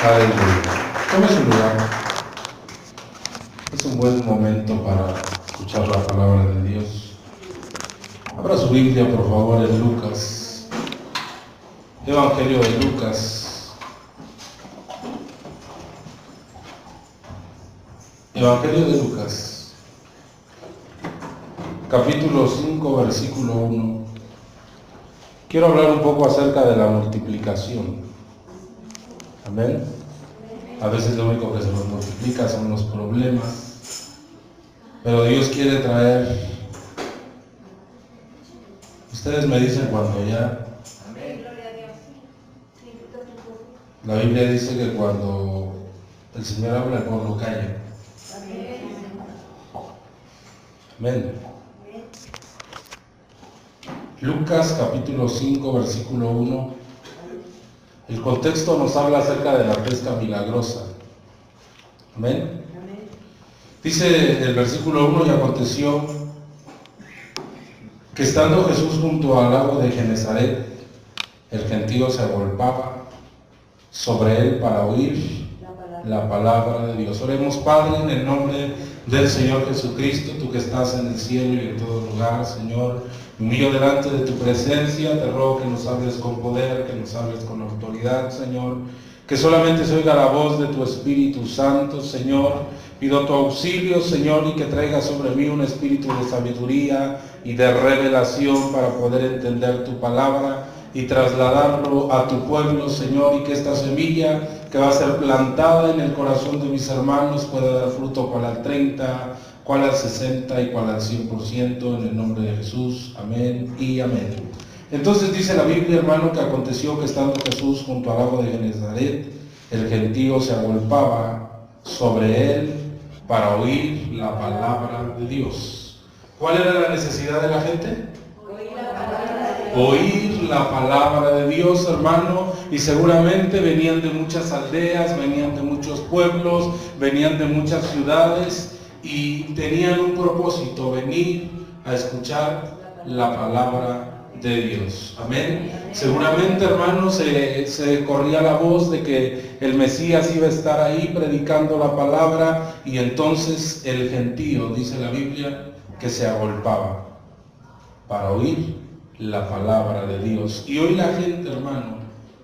Aleluya. Tome su lugar. Es un buen momento para escuchar la palabra de Dios. Abra su Biblia, por favor, en Lucas. Evangelio de Lucas. Evangelio de Lucas. Capítulo 5, versículo 1. Quiero hablar un poco acerca de la multiplicación. Amén. A veces lo único que se nos multiplica son los problemas, pero Dios quiere traer. Ustedes me dicen cuando ya. Amén. Gloria a Dios. La Biblia dice que cuando el Señor habla, el pueblo calla. Amén. Lucas capítulo 5, versículo 1. El contexto nos habla acerca de la pesca milagrosa. Amén. Dice el versículo 1: y aconteció que estando Jesús junto al lago de Genezaret, el gentío se agolpaba sobre él para oír la palabra de Dios. Oremos, Padre, en el nombre del Señor Jesucristo, tú que estás en el cielo y en todo lugar, Señor. Me humillo delante de tu presencia, te ruego que nos hables con poder, que nos hables con autoridad, Señor. Que solamente se oiga la voz de tu Espíritu Santo, Señor. Pido tu auxilio, Señor, y que traiga sobre mí un espíritu de sabiduría y de revelación para poder entender tu palabra y trasladarlo a tu pueblo, Señor, y que esta semilla que va a ser plantada en el corazón de mis hermanos pueda dar fruto cual al 30, cual al 60 y cual al 100%, en el nombre de Jesús. Amén y amén. Entonces dice la Biblia, hermano, que aconteció que estando Jesús junto al lago de Genezaret, el gentío se agolpaba sobre él para oír la palabra de Dios. ¿Cuál era la necesidad de la gente? Oír la palabra de Dios, hermano, y seguramente venían de muchas aldeas, venían de muchos pueblos, venían de muchas ciudades y tenían un propósito: venir a escuchar la palabra de Dios. Amén. Seguramente, hermanos, se corría la voz de que el Mesías iba a estar ahí predicando la palabra, y entonces el gentío, dice la Biblia, que se agolpaba para oír la palabra de Dios. Y hoy la gente, hermano,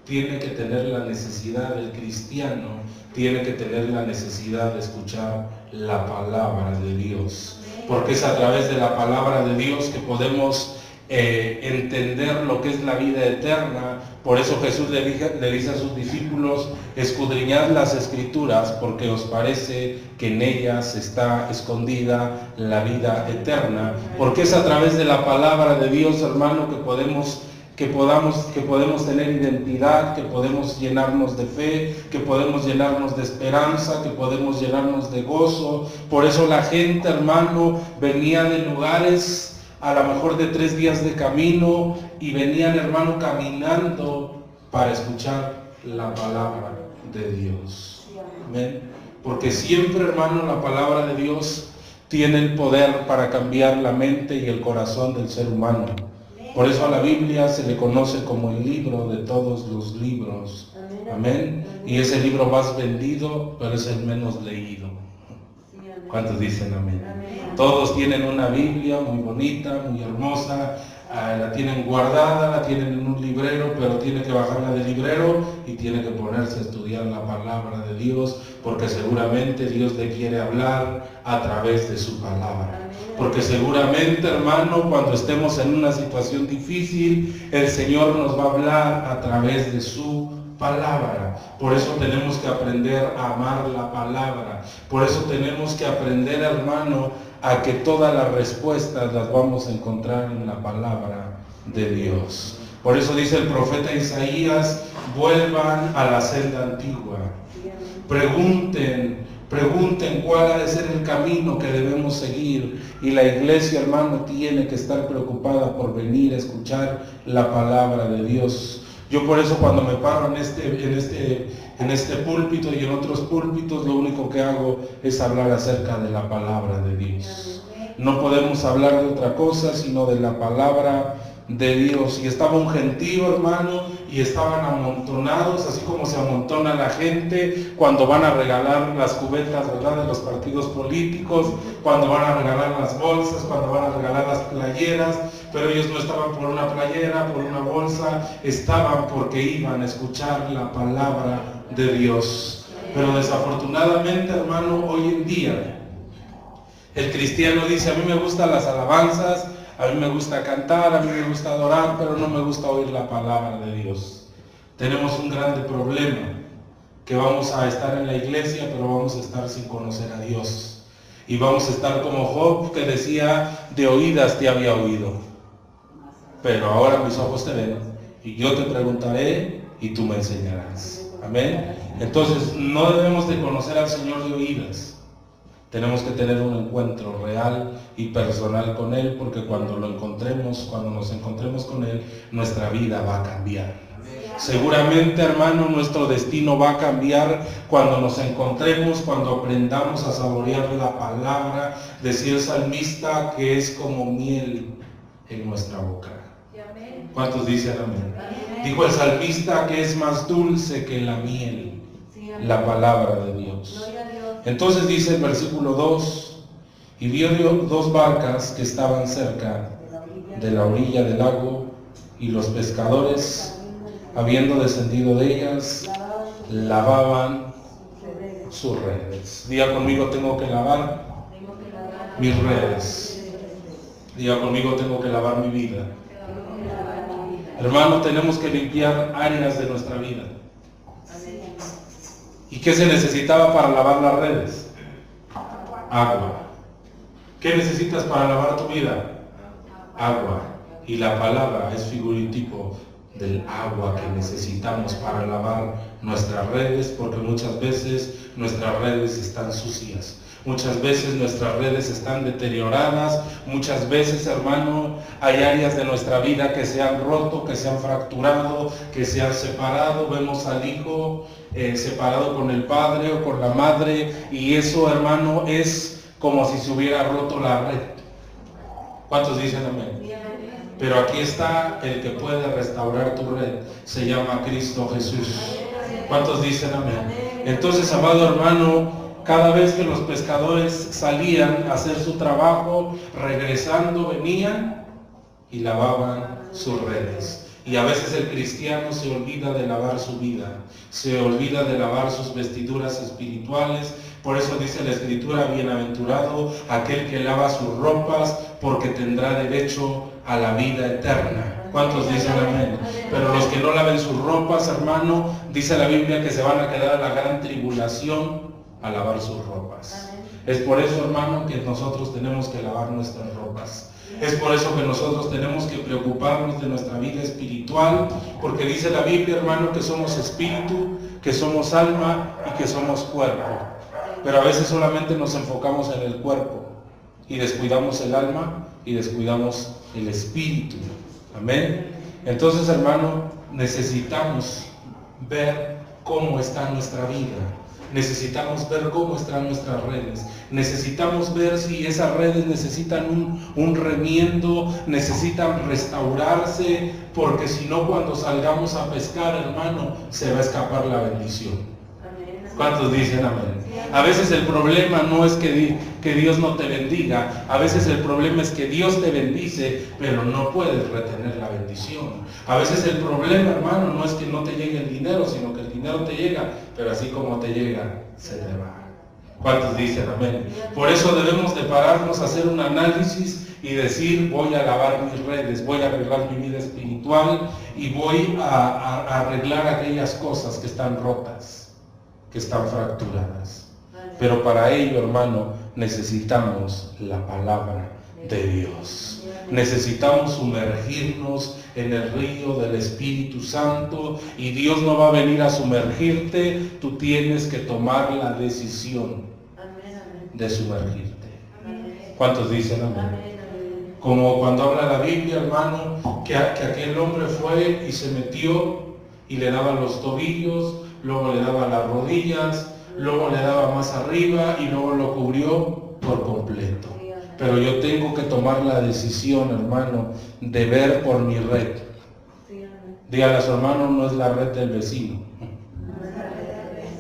tiene que tener la necesidad, del cristiano tiene que tener la necesidad de escuchar la palabra de Dios, porque es a través de la palabra de Dios que podemos entender lo que es la vida eterna. Por eso Jesús le dice a sus discípulos: escudriñad las Escrituras, porque os parece que en ellas está escondida la vida eterna. Porque es a través de la palabra de Dios, hermano, que podemos tener identidad, que podemos llenarnos de fe, que podemos llenarnos de esperanza, que podemos llenarnos de gozo. Por eso la gente, hermano, venía de lugares a lo mejor de 3 días de camino, y venían, hermano, caminando para escuchar la palabra de Dios. Amén. Porque siempre, hermano, la palabra de Dios tiene el poder para cambiar la mente y el corazón del ser humano. Por eso a la Biblia se le conoce como el libro de todos los libros. Amén. Y es el libro más vendido, pero es el menos leído. ¿Cuántos dicen amén? Todos tienen una Biblia muy bonita, muy hermosa, la tienen guardada, la tienen en un librero, pero tiene que bajarla del librero y tiene que ponerse a estudiar la palabra de Dios, porque seguramente Dios le quiere hablar a través de su palabra. Porque seguramente, hermano, cuando estemos en una situación difícil, el Señor nos va a hablar a través de su palabra. Por eso tenemos que aprender a amar la palabra. Por eso tenemos que aprender, hermano, a que todas las respuestas las vamos a encontrar en la palabra de Dios. Por eso dice el profeta Isaías: vuelvan a la senda antigua, pregunten cuál ha de ser el camino que debemos seguir. Y la iglesia, hermano, tiene que estar preocupada por venir a escuchar la palabra de Dios. Yo por eso, cuando me paro en este púlpito y en otros púlpitos, lo único que hago es hablar acerca de la palabra de Dios. No podemos hablar de otra cosa sino de la palabra de Dios. Y estaba un gentío, hermano, y estaban amontonados, así como se amontona la gente cuando van a regalar las cubetas, ¿verdad?, de los partidos políticos, cuando van a regalar las bolsas, cuando van a regalar las playeras, pero ellos no estaban por una playera, por una bolsa, estaban porque iban a escuchar la palabra de Dios. Pero desafortunadamente, hermano, hoy en día, el cristiano dice: a mí me gustan las alabanzas, a mí me gusta cantar, a mí me gusta adorar, pero no me gusta oír la palabra de Dios. Tenemos un grande problema, que vamos a estar en la iglesia, pero vamos a estar sin conocer a Dios. Y vamos a estar como Job, que decía: de oídas te había oído, pero ahora mis ojos te ven, y yo te preguntaré, y tú me enseñarás. Amén. Entonces, no debemos de conocer al Señor de oídas. Tenemos que tener un encuentro real y personal con Él, porque cuando nos encontremos con Él, nuestra vida va a cambiar. Seguramente, hermano, nuestro destino va a cambiar cuando nos encontremos, cuando aprendamos a saborear la palabra. Decía el salmista que es como miel en nuestra boca. ¿Cuántos dicen amén? Dijo el salmista que es más dulce que la miel, la palabra de Dios. Entonces dice el versículo 2, y vio dos barcas que estaban cerca de la orilla del lago, y los pescadores, habiendo descendido de ellas, lavaban sus redes. Diga conmigo: tengo que lavar mis redes. Diga conmigo: tengo que lavar mi vida. Hermano, tenemos que limpiar áreas de nuestra vida. ¿Y qué se necesitaba para lavar las redes? Agua. ¿Qué necesitas para lavar tu vida? Agua. Y la palabra es figurativo del agua que necesitamos para lavar nuestras redes, porque muchas veces nuestras redes están sucias. Muchas veces nuestras redes están deterioradas. Muchas veces, hermano, hay áreas de nuestra vida que se han roto, que se han fracturado, que se han separado. Vemos al hijo separado con el padre o con la madre, y eso, hermano, es como si se hubiera roto la red. ¿Cuántos dicen amén? Pero aquí está el que puede restaurar tu red. Se llama Cristo Jesús. ¿Cuántos dicen amén? Entonces, amado hermano, cada vez que los pescadores salían a hacer su trabajo, regresando venían y lavaban sus redes. Y a veces el cristiano se olvida de lavar su vida, se olvida de lavar sus vestiduras espirituales. Por eso dice la Escritura: bienaventurado aquel que lava sus ropas, porque tendrá derecho a la vida eterna. ¿Cuántos dicen amén? Pero los que no laven sus ropas, hermano, dice la Biblia que se van a quedar a la gran tribulación a lavar sus ropas. Es por eso, hermano, que nosotros tenemos que lavar nuestras ropas. Es por eso que nosotros tenemos que preocuparnos de nuestra vida espiritual, porque dice la Biblia, hermano, que somos espíritu, que somos alma y que somos cuerpo. Pero a veces solamente nos enfocamos en el cuerpo y descuidamos el alma y descuidamos el espíritu. Amén. Entonces, hermano, necesitamos ver cómo está nuestra vida. Necesitamos ver cómo están nuestras redes. Necesitamos ver si esas redes necesitan un remiendo, necesitan restaurarse, porque si no, cuando salgamos a pescar, hermano, se va a escapar la bendición. ¿Cuántos dicen amén? A veces el problema no es que Dios no te bendiga. A veces el problema es que Dios te bendice, pero no puedes retener la bendición. A veces el problema, hermano, no es que no te llegue el dinero, sino que el dinero te llega, pero así como te llega, se te va. ¿Cuántos dicen amén? Por eso debemos de pararnos a hacer un análisis y decir: voy a lavar mis redes, voy a arreglar mi vida espiritual y voy a arreglar aquellas cosas que están rotas, que están fracturadas. Pero para ello, hermano, necesitamos la palabra de Dios. Necesitamos sumergirnos en el río del Espíritu Santo, y Dios no va a venir a sumergirte. Tú tienes que tomar la decisión de sumergirte. ¿Cuántos dicen amén? Como cuando habla la Biblia, hermano, que aquel hombre fue y se metió y le daba los tobillos, luego le daba las rodillas, luego le daba más arriba y luego lo cubrió por completo. Pero yo tengo que tomar la decisión, hermano, de ver por mi red. Dígale a su hermano, no es la red del vecino,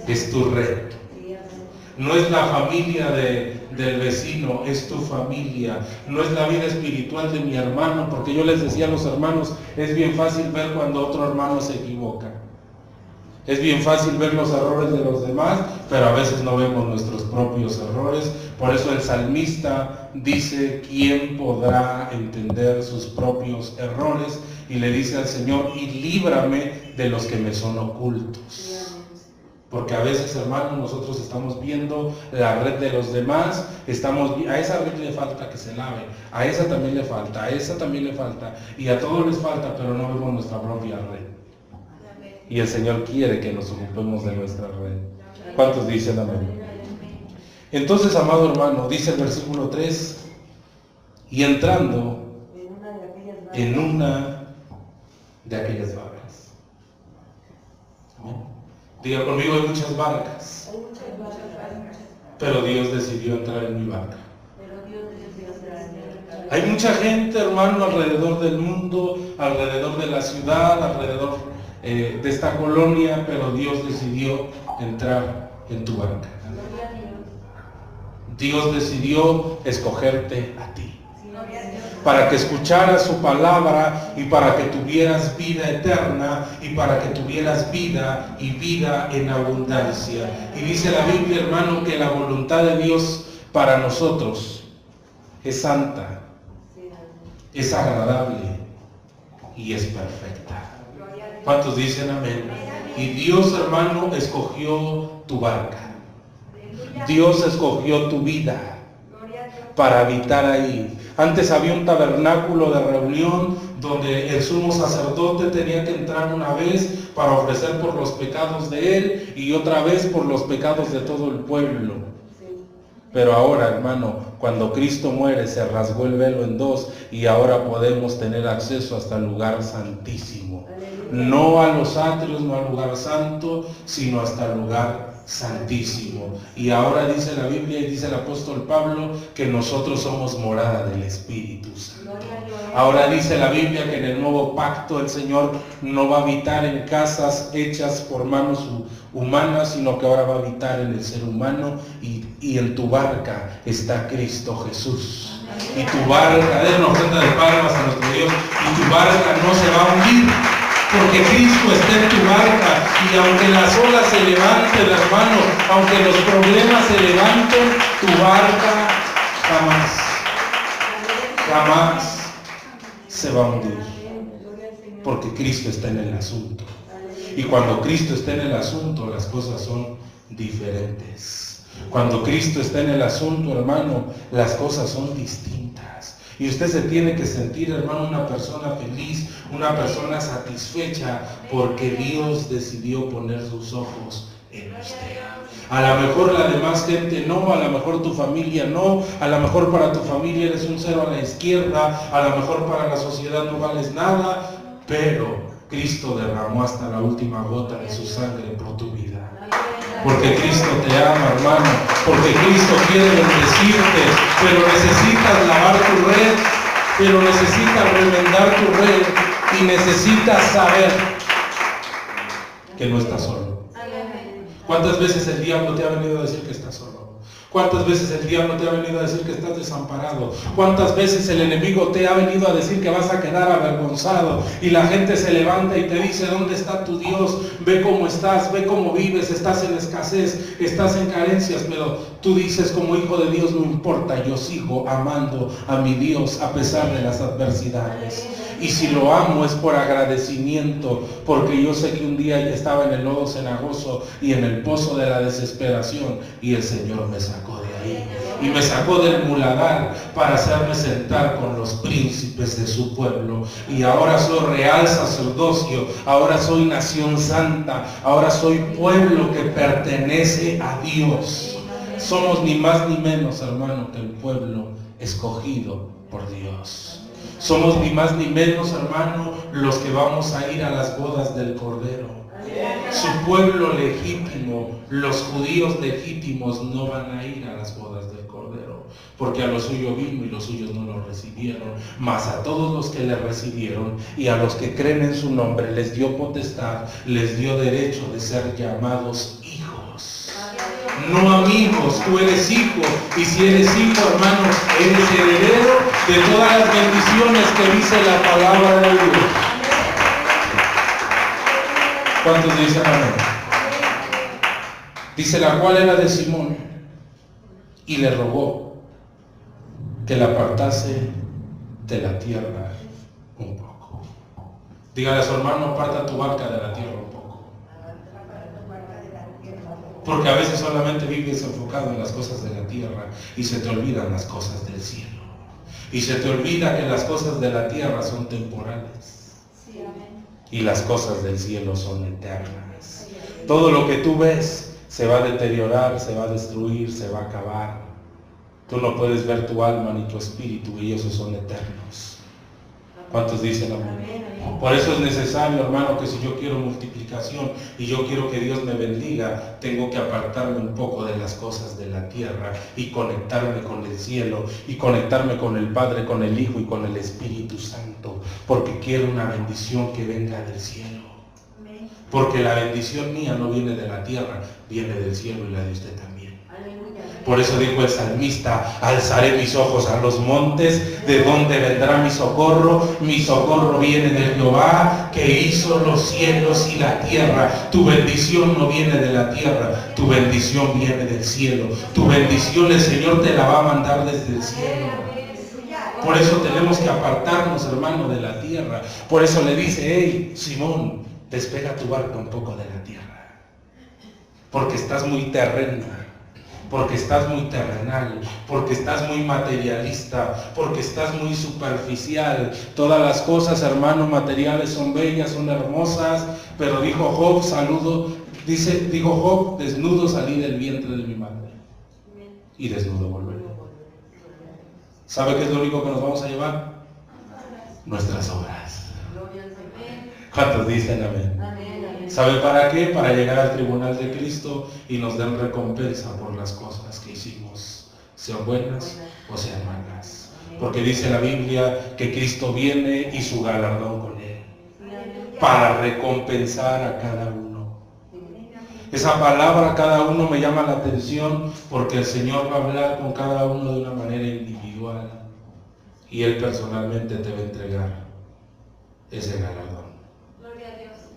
es tu red. No es la familia del vecino, es tu familia. No es la vida espiritual de mi hermano, porque yo les decía a los hermanos, es bien fácil ver cuando otro hermano se equivoca. Es bien fácil ver los errores de los demás, pero a veces no vemos nuestros propios errores. Por eso el salmista dice, ¿quién podrá entender sus propios errores? Y le dice al Señor, y líbrame de los que me son ocultos. Porque a veces, hermanos, nosotros estamos viendo la red de los demás, a esa red le falta que se lave, a esa también le falta, a esa también le falta, y a todos les falta, pero no vemos nuestra propia red. Y el Señor quiere que nos ocupemos de nuestra red. ¿Cuántos dicen amén? Entonces, amado hermano, dice el versículo 3, y entrando en una de aquellas barcas. Amén. Diga conmigo, hay muchas barcas, pero Dios decidió entrar en mi barca. Hay mucha gente, hermano, alrededor del mundo, alrededor de la ciudad, alrededor de esta colonia, pero Dios decidió entrar en tu barca. Dios decidió escogerte a ti, para que escucharas su palabra y para que tuvieras vida eterna y para que tuvieras vida y vida en abundancia. Y dice la Biblia, hermano, que la voluntad de Dios para nosotros es santa, es agradable y es perfecta. ¿Cuántos dicen amén? Y Dios, hermano, escogió tu barca. Dios escogió tu vida para habitar ahí. Antes había un tabernáculo de reunión donde el sumo sacerdote tenía que entrar una vez para ofrecer por los pecados de él y otra vez por los pecados de todo el pueblo. Pero ahora, hermano, cuando Cristo muere se rasgó el velo en dos y ahora podemos tener acceso hasta el lugar santísimo. No a los atrios, no al lugar santo, sino hasta el lugar santísimo. Y ahora dice la Biblia y dice el apóstol Pablo que nosotros somos morada del Espíritu Santo. Ahora dice la Biblia que en el nuevo pacto el Señor no va a habitar en casas hechas por manos humanas, sino que ahora va a habitar en el ser humano y en tu barca está Cristo Jesús. Y tu barca, den una ofrenda de palmas a nuestro Dios, y tu barca no se va a hundir. Porque Cristo está en tu barca y aunque las olas se levanten, hermano, aunque los problemas se levanten, tu barca jamás se va a hundir. Porque Cristo está en el asunto. Y cuando Cristo está en el asunto, las cosas son diferentes. Cuando Cristo está en el asunto, hermano, las cosas son distintas. Y usted se tiene que sentir, hermano, una persona feliz, una persona satisfecha, porque Dios decidió poner sus ojos en usted. A lo mejor la demás gente no, a lo mejor tu familia no, a lo mejor para tu familia eres un cero a la izquierda, a lo mejor para la sociedad no vales nada, pero Cristo derramó hasta la última gota de su sangre por tu vida. Porque Cristo te ama, hermano, porque Cristo quiere bendecirte, pero necesitas lavar tu red, pero necesitas remendar tu red y necesitas saber que no estás solo. ¿Cuántas veces el diablo te ha venido a decir que estás solo? ¿Cuántas veces el diablo te ha venido a decir que estás desamparado? ¿Cuántas veces el enemigo te ha venido a decir que vas a quedar avergonzado? Y la gente se levanta y te dice, ¿dónde está tu Dios? Ve cómo estás, ve cómo vives, estás en escasez, estás en carencias, pero tú dices, como hijo de Dios, no importa, yo sigo amando a mi Dios a pesar de las adversidades. Y si lo amo es por agradecimiento, porque yo sé que un día ya estaba en el lodo cenagoso y en el pozo de la desesperación y el Señor me sacó de ahí. Y me sacó del muladar para hacerme sentar con los príncipes de su pueblo. Y ahora soy real sacerdocio, ahora soy nación santa, ahora soy pueblo que pertenece a Dios. Somos ni más ni menos, hermano, que el pueblo escogido por Dios. Somos ni más ni menos, hermano, los que vamos a ir a las bodas del Cordero. Su pueblo legítimo, los judíos legítimos, no van a ir a las bodas del Cordero, porque a lo suyo vino y los suyos no lo recibieron. Mas a todos los que le recibieron y a los que creen en su nombre les dio potestad, les dio derecho de ser llamados hijos. No amigos, tú eres hijo, y si eres hijo, hermano, eres heredero de todas las bendiciones que dice la palabra de Dios. ¿Cuántos dicen amén? Dice, la cual era de Simón, y le rogó que la apartase de la tierra un poco. Dígale a su hermano, aparta tu barca de la tierra un poco. Porque a veces solamente vives enfocado en las cosas de la tierra y se te olvidan las cosas del cielo. Y se te olvida que las cosas de la tierra son temporales. Y las cosas del cielo son eternas. Todo lo que tú ves se va a deteriorar, se va a destruir, se va a acabar. Tú no puedes ver tu alma ni tu espíritu, y esos son eternos. ¿Cuántos dicen amén? Por eso es necesario, hermano, que si yo quiero multiplicación y yo quiero que Dios me bendiga, tengo que apartarme un poco de las cosas de la tierra y conectarme con el cielo y conectarme con el Padre, con el Hijo y con el Espíritu Santo, porque quiero una bendición que venga del cielo. Porque la bendición mía no viene de la tierra, viene del cielo, y la de usted también. Por eso dijo el salmista, alzaré mis ojos a los montes, ¿de dónde vendrá mi socorro? Mi socorro viene de Jehová, que hizo los cielos y la tierra. Tu bendición no viene de la tierra, tu bendición viene del cielo. Tu bendición el Señor te la va a mandar desde el cielo. Por eso tenemos que apartarnos, hermano, de la tierra. Por eso le dice, hey, Simón, despega tu barca un poco de la tierra, porque estás muy terrena, porque estás muy terrenal, porque estás muy materialista, porque estás muy superficial. Todas las cosas, hermano, materiales son bellas, son hermosas, pero dijo Job, dijo Job, desnudo salí del vientre de mi madre y desnudo volveré. ¿Sabe qué es lo único que nos vamos a llevar? Nuestras obras. ¿Cuántos dicen amén? ¿Sabe para qué? Para llegar al tribunal de Cristo y nos den recompensa por las cosas que hicimos, sean buenas o sean malas. Porque dice la Biblia que Cristo viene y su galardón con él, para recompensar a cada uno. Esa palabra, cada uno, me llama la atención, porque el Señor va a hablar con cada uno de una manera individual, y Él personalmente te va a entregar ese galardón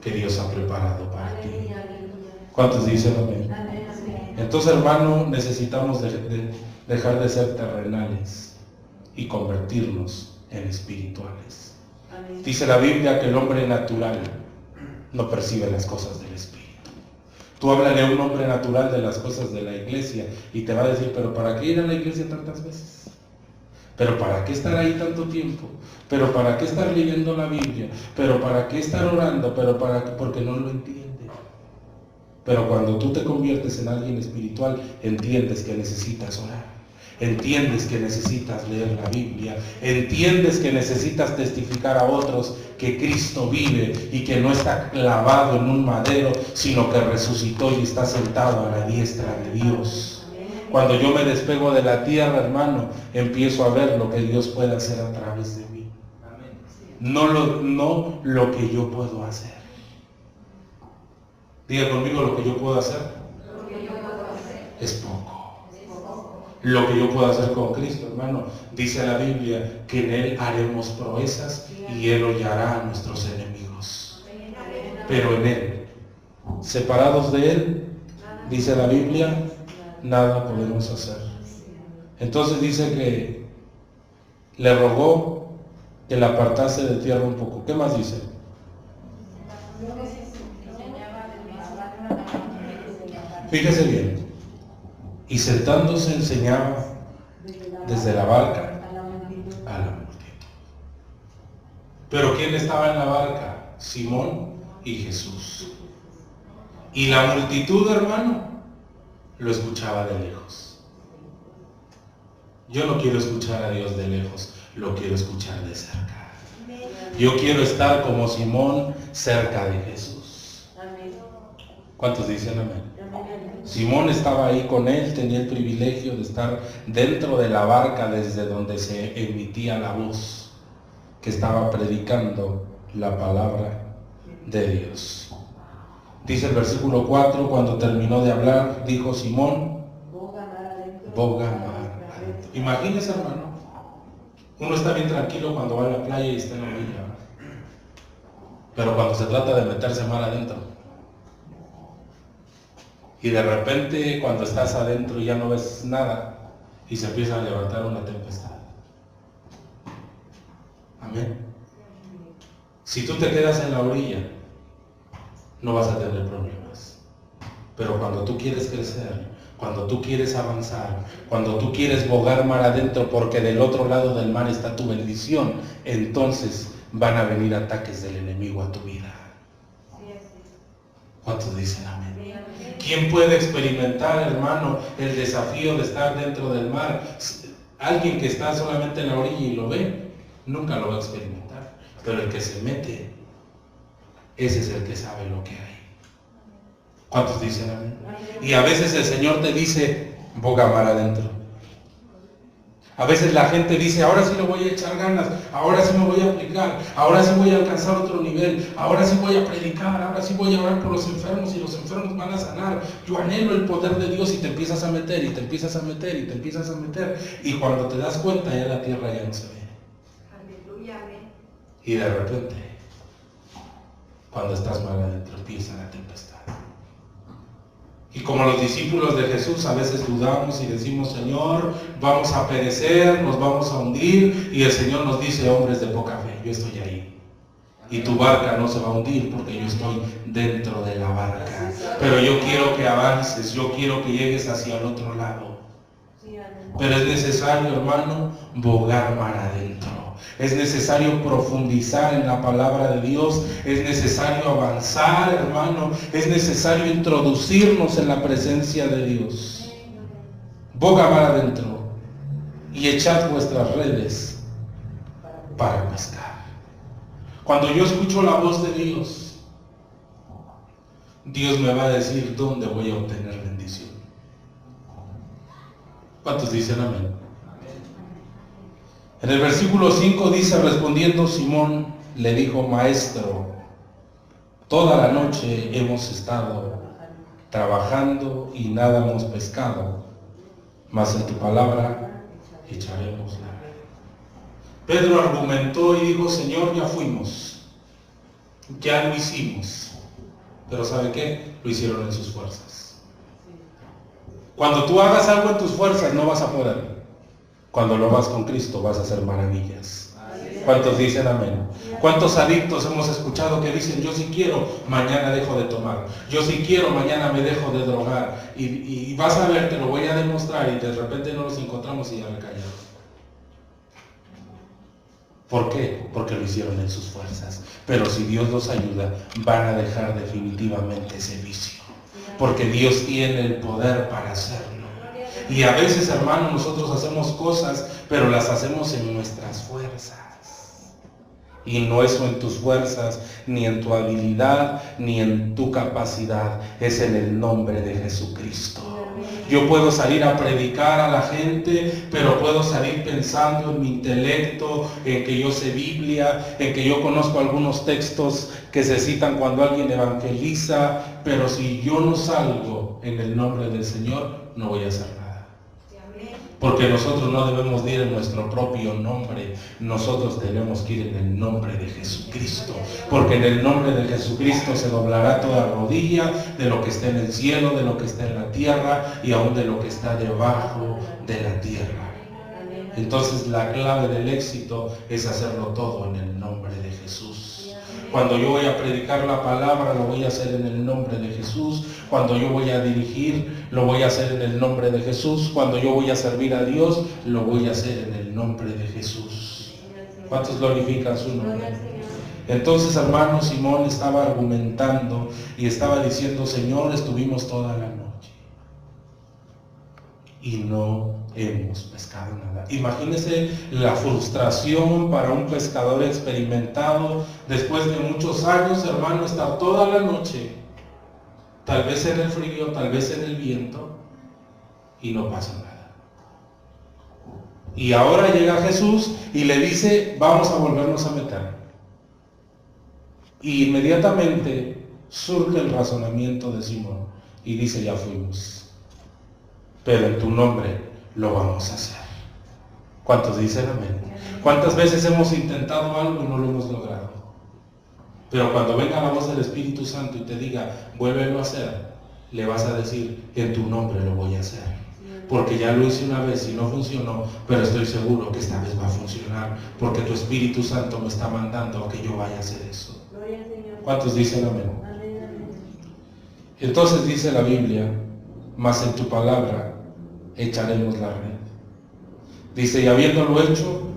que Dios ha preparado para ti. ¿Cuántos dicen amén? Entonces, hermano, necesitamos dejar de ser terrenales y convertirnos en espirituales. Dice la Biblia que el hombre natural no percibe las cosas del Espíritu. Tú háblale a un hombre natural de las cosas de la iglesia y te va a decir, pero ¿para qué ir a la iglesia tantas veces? ¿Pero para qué estar ahí tanto tiempo? ¿Pero para qué estar leyendo la Biblia? ¿Pero para qué estar orando? ¿Pero para qué? Porque no lo entiende. Pero cuando tú te conviertes en alguien espiritual, entiendes que necesitas orar. Entiendes que necesitas leer la Biblia. Entiendes que necesitas testificar a otros que Cristo vive y que no está clavado en un madero, sino que resucitó y está sentado a la diestra de Dios. Cuando yo me despego de la tierra, hermano, empiezo a ver lo que Dios puede hacer a través de mí. No lo que yo puedo hacer. Diga conmigo, lo que yo puedo hacer es poco. Lo que yo puedo hacer con Cristo, hermano, dice la Biblia que en Él haremos proezas y Él hollará a nuestros enemigos. Pero en Él, separados de Él, dice la Biblia, nada podemos hacer. Entonces dice que le rogó que la apartase de tierra un poco. ¿Qué más dice? Fíjese bien. Y sentándose enseñaba desde la barca a la multitud. Pero ¿quién estaba en la barca? Simón y Jesús. Y la multitud, hermano, lo escuchaba de lejos. Yo no quiero escuchar a Dios de lejos, lo quiero escuchar de cerca. Yo quiero estar como Simón cerca de Jesús. ¿Cuántos dicen amén? Simón estaba ahí con él, tenía el privilegio de estar dentro de la barca desde donde se emitía la voz que estaba predicando la palabra de Dios. Dice el versículo 4, cuando terminó de hablar, dijo Simón, boga mar adentro. Imagínese, hermano, uno está bien tranquilo cuando va a la playa y está en la orilla, pero cuando se trata de meterse mar adentro, y de repente cuando estás adentro ya no ves nada y se empieza a levantar una tempestad. Amén. Si tú te quedas en la orilla, no vas a tener problemas. Pero cuando tú quieres crecer, cuando tú quieres avanzar, cuando tú quieres bogar mar adentro porque del otro lado del mar está tu bendición, entonces van a venir ataques del enemigo a tu vida. ¿Cuántos dicen amén? ¿Quién puede experimentar, hermano, el desafío de estar dentro del mar? Alguien que está solamente en la orilla y lo ve, nunca lo va a experimentar. Pero el que se mete, ese es el que sabe lo que hay. ¿Cuántos dicen amén? Y a veces el Señor te dice, boga mar adentro. A veces la gente dice, ahora sí le voy a echar ganas, ahora sí me voy a aplicar, ahora sí voy a alcanzar otro nivel, ahora sí voy a predicar, ahora sí voy a orar por los enfermos y los enfermos van a sanar. Yo anhelo el poder de Dios y te empiezas a meter y te empiezas a meter y te empiezas a meter y cuando te das cuenta ya la tierra ya no se ve. Aleluya. Y de repente, cuando estás mal adentro, empieza la tempestad. Y como los discípulos de Jesús a veces dudamos y decimos, Señor, vamos a perecer, nos vamos a hundir, y el Señor nos dice, hombres de poca fe, yo estoy ahí. Y tu barca no se va a hundir porque yo estoy dentro de la barca. Pero yo quiero que avances, yo quiero que llegues hacia el otro lado. Pero es necesario, hermano, bogar mar adentro. Es necesario profundizar en la palabra de Dios, es necesario avanzar, hermano, es necesario introducirnos en la presencia de Dios. Boga mar adentro y echad vuestras redes para pescar. Cuando yo escucho la voz de Dios, Dios me va a decir dónde voy a obtener bendición. ¿Cuántos dicen amén? En el versículo 5 dice, respondiendo Simón, le dijo, Maestro, toda la noche hemos estado trabajando y nada hemos pescado, mas en tu palabra echaremos la red. Pedro argumentó y dijo, Señor, ya fuimos, ya lo hicimos, pero ¿sabe qué? Lo hicieron en sus fuerzas. Cuando tú hagas algo en tus fuerzas no vas a poder. Cuando lo vas con Cristo vas a hacer maravillas. ¿Cuántos dicen amén? ¿Cuántos adictos hemos escuchado que dicen, yo si quiero, mañana dejo de tomar, yo si quiero, mañana me dejo de drogar, y vas a ver, te lo voy a demostrar, y de repente no los encontramos y ya recallaron? ¿Por qué? Porque lo hicieron en sus fuerzas. Pero si Dios los ayuda, van a dejar definitivamente ese vicio, porque Dios tiene el poder para hacerlo. Y a veces, hermano, nosotros hacemos cosas, pero las hacemos en nuestras fuerzas. Y no es en tus fuerzas, ni en tu habilidad, ni en tu capacidad. Es en el nombre de Jesucristo. Yo puedo salir a predicar a la gente, pero puedo salir pensando en mi intelecto, en que yo sé Biblia, en que yo conozco algunos textos que se citan cuando alguien evangeliza, pero si yo no salgo en el nombre del Señor, no voy a hacer nada. Porque nosotros no debemos ir en nuestro propio nombre, nosotros tenemos que ir en el nombre de Jesucristo, porque en el nombre de Jesucristo se doblará toda rodilla de lo que está en el cielo, de lo que está en la tierra y aún de lo que está debajo de la tierra. Entonces la clave del éxito es hacerlo todo en el nombre de Jesús. Cuando yo voy a predicar la palabra, lo voy a hacer en el nombre de Jesús. Cuando yo voy a dirigir, lo voy a hacer en el nombre de Jesús. Cuando yo voy a servir a Dios, lo voy a hacer en el nombre de Jesús. ¿Cuántos glorifican su nombre? Entonces, hermano, Simón estaba argumentando y estaba diciendo, Señor, estuvimos toda la noche y no hemos pescado nada. Imagínese la frustración para un pescador experimentado después de muchos años, hermano, estar toda la noche tal vez en el frío, tal vez en el viento, y no pasa nada. Y ahora llega Jesús y le dice, vamos a volvernos a meter. Y inmediatamente surge el razonamiento de Simón y dice, ya fuimos, pero en tu nombre lo vamos a hacer. ¿Cuántos dicen amén? ¿Cuántas veces hemos intentado algo y no lo hemos logrado? Pero cuando venga la voz del Espíritu Santo y te diga, vuélvelo a hacer, le vas a decir, en tu nombre lo voy a hacer. Porque ya lo hice una vez y no funcionó, pero estoy seguro que esta vez va a funcionar, porque tu Espíritu Santo me está mandando a que yo vaya a hacer eso. ¿Cuántos dicen amén? Entonces dice la Biblia, mas en tu palabra echaremos la red. Dice, y habiéndolo hecho,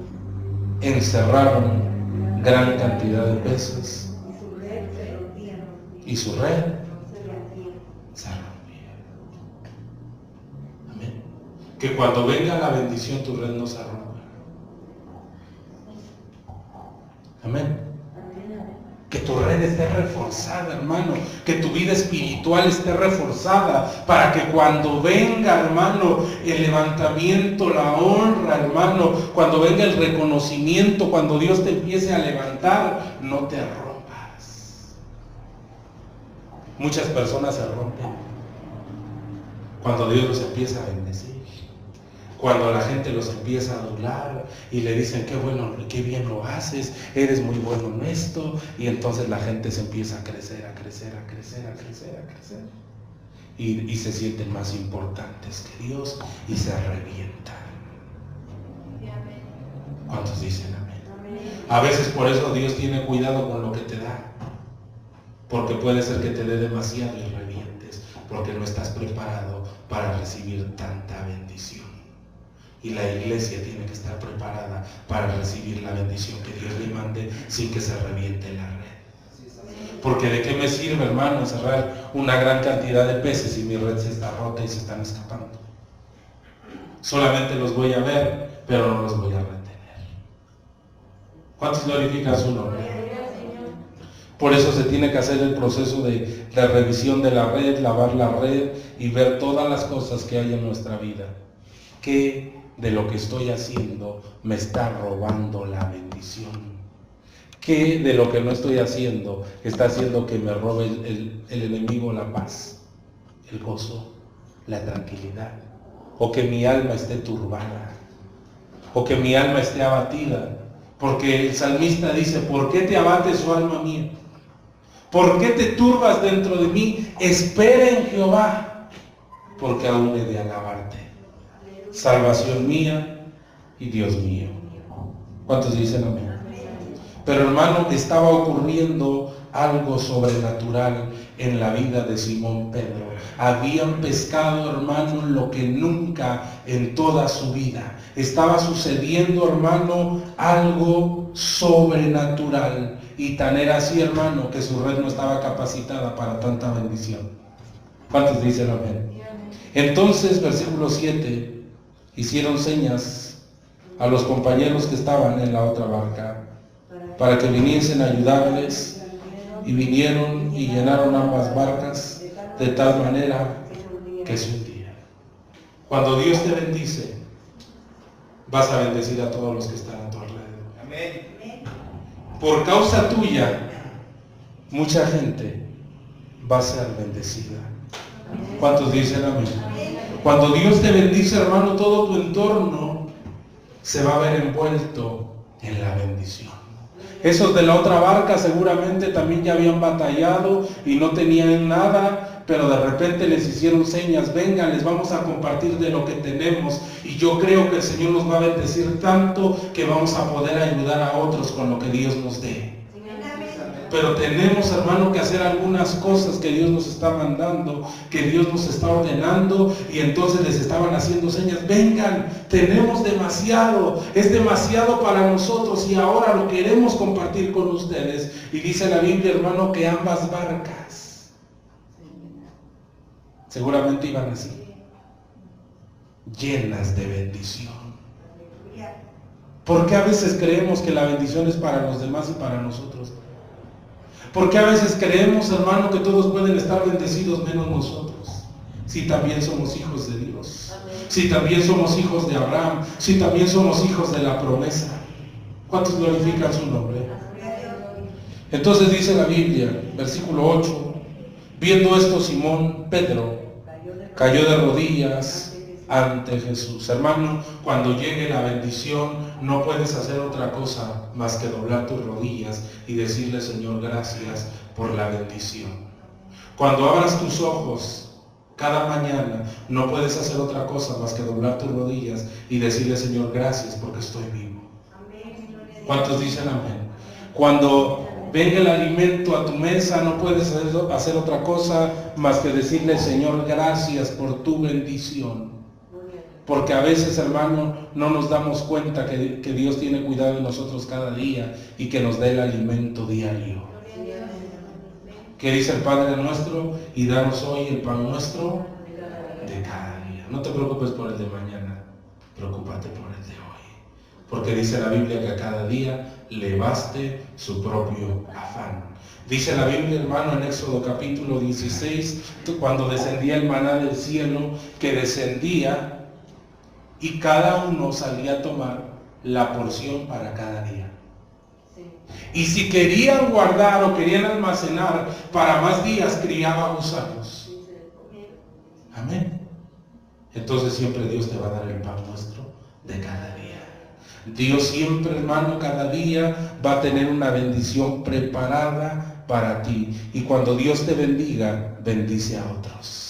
encerraron gran cantidad de peces. Y su red se rompía. Amén. Que cuando venga la bendición, tu red no se rompa. Amén. Que tu red esté reforzada, hermano. Que tu vida espiritual esté reforzada. Para que cuando venga, hermano, el levantamiento, la honra, hermano, cuando venga el reconocimiento, cuando Dios te empiece a levantar, no te rompas. Muchas personas se rompen cuando Dios los empieza a bendecir. Cuando la gente los empieza a adular y le dicen, qué bueno, qué bien lo haces, eres muy bueno en esto, y entonces la gente se empieza a crecer, a crecer, a crecer, a crecer, a crecer. Y se sienten más importantes que Dios y se revientan. ¿Cuántos dicen amén? A veces por eso Dios tiene cuidado con lo que te da. Porque puede ser que te dé demasiado y revientes, porque no estás preparado para recibir tanta bendición. Y la iglesia tiene que estar preparada para recibir la bendición que Dios le mande sin que se reviente la red. Porque de qué me sirve, hermano, encerrar una gran cantidad de peces si mi red se está rota y se están escapando. Solamente los voy a ver, pero no los voy a retener. ¿Cuántos glorifican su nombre? Por eso se tiene que hacer el proceso de revisión de la red, lavar la red y ver todas las cosas que hay en nuestra vida. ¿Qué de lo que estoy haciendo me está robando la bendición? ¿Qué de lo que no estoy haciendo está haciendo que me robe el enemigo la paz, el gozo, la tranquilidad? O que mi alma esté turbada, o que mi alma esté abatida. Porque el salmista dice, ¿por qué te abates, oh alma mía? ¿Por qué te turbas dentro de mí? Espera en Jehová, porque aún he de alabarte. Salvación mía y Dios mío. ¿Cuántos dicen amén? Pero hermano, estaba ocurriendo algo sobrenatural en la vida de Simón Pedro. Habían pescado, hermano, lo que nunca en toda su vida. Estaba sucediendo, hermano, algo sobrenatural. Y tan era así, hermano, que su red no estaba capacitada para tanta bendición. ¿Cuántos dicen amén? Entonces, versículo 7. Hicieron señas a los compañeros que estaban en la otra barca para que viniesen a ayudarles, y vinieron y llenaron ambas barcas de tal manera que se hundían. Cuando Dios te bendice, vas a bendecir a todos los que están a tu alrededor. Amén. Por causa tuya, mucha gente va a ser bendecida. ¿Cuántos dicen amén? Cuando Dios te bendice, hermano, todo tu entorno se va a ver envuelto en la bendición. Esos de la otra barca seguramente también ya habían batallado y no tenían nada, pero de repente les hicieron señas, vengan, les vamos a compartir de lo que tenemos. Y yo creo que el Señor nos va a bendecir tanto que vamos a poder ayudar a otros con lo que Dios nos dé. Pero tenemos, hermano, que hacer algunas cosas que Dios nos está mandando, que Dios nos está ordenando, y entonces les estaban haciendo señas, vengan, tenemos demasiado, es demasiado para nosotros y ahora lo queremos compartir con ustedes. Y dice la Biblia, hermano, que ambas barcas seguramente iban así, llenas de bendición. ¿Por qué a veces creemos que la bendición es para los demás y para nosotros? Porque a veces creemos, hermano, que todos pueden estar bendecidos menos nosotros. Si también somos hijos de Dios. Si también somos hijos de Abraham. Si también somos hijos de la promesa. ¿Cuántos glorifican su nombre? Entonces dice la Biblia, versículo 8, viendo esto Simón Pedro cayó de rodillas ante Jesús. Hermano, cuando llegue la bendición, no puedes hacer otra cosa más que doblar tus rodillas y decirle, Señor, gracias por la bendición. Cuando abras tus ojos cada mañana, no puedes hacer otra cosa más que doblar tus rodillas y decirle, Señor, gracias porque estoy vivo. ¿Cuántos dicen amén? Cuando venga el alimento a tu mesa, no puedes hacer otra cosa más que decirle, Señor, gracias por tu bendición. Porque a veces, hermano, no nos damos cuenta que Dios tiene cuidado de nosotros cada día y que nos da el alimento diario. ¿Qué dice el Padre nuestro? Y danos hoy el pan nuestro de cada día. No te preocupes por el de mañana, preocúpate por el de hoy. Porque dice la Biblia que a cada día le baste su propio afán. Dice la Biblia, hermano, en Éxodo capítulo 16, cuando descendía el maná del cielo, que descendía y cada uno salía a tomar la porción para cada día. Sí. Y si querían guardar o querían almacenar para más días, criaba gusanos. Amén. Entonces siempre Dios te va a dar el pan nuestro de cada día. Dios siempre, hermano, cada día va a tener una bendición preparada para ti. Y cuando Dios te bendiga, bendice a otros.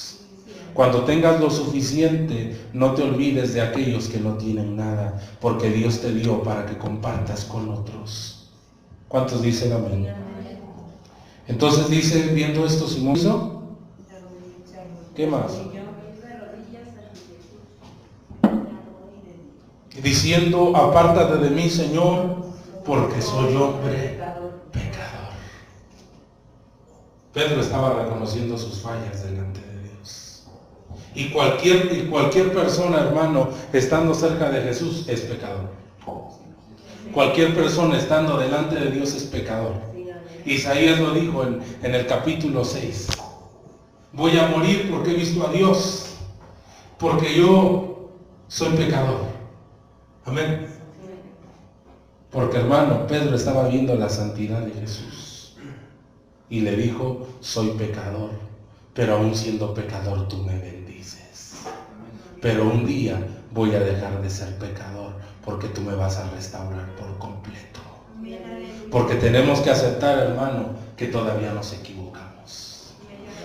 Cuando tengas lo suficiente, no te olvides de aquellos que no tienen nada, porque Dios te dio para que compartas con otros. ¿Cuántos dicen amén? Entonces dice, viendo esto, Simón hizo, ¿qué más? Diciendo, apártate de mí, Señor, porque soy hombre pecador. Pedro estaba reconociendo sus fallas delante de Dios. Y cualquier persona, hermano, estando cerca de Jesús, es pecador. Cualquier persona estando delante de Dios es pecador. Isaías lo dijo en el capítulo 6. Voy a morir porque he visto a Dios, porque yo soy pecador. Amén. Porque, hermano, Pedro estaba viendo la santidad de Jesús y le dijo, soy pecador, pero aún siendo pecador tú me bendices. Pero un día voy a dejar de ser pecador porque tú me vas a restaurar por completo. Porque tenemos que aceptar, hermano, que todavía nos equivocamos.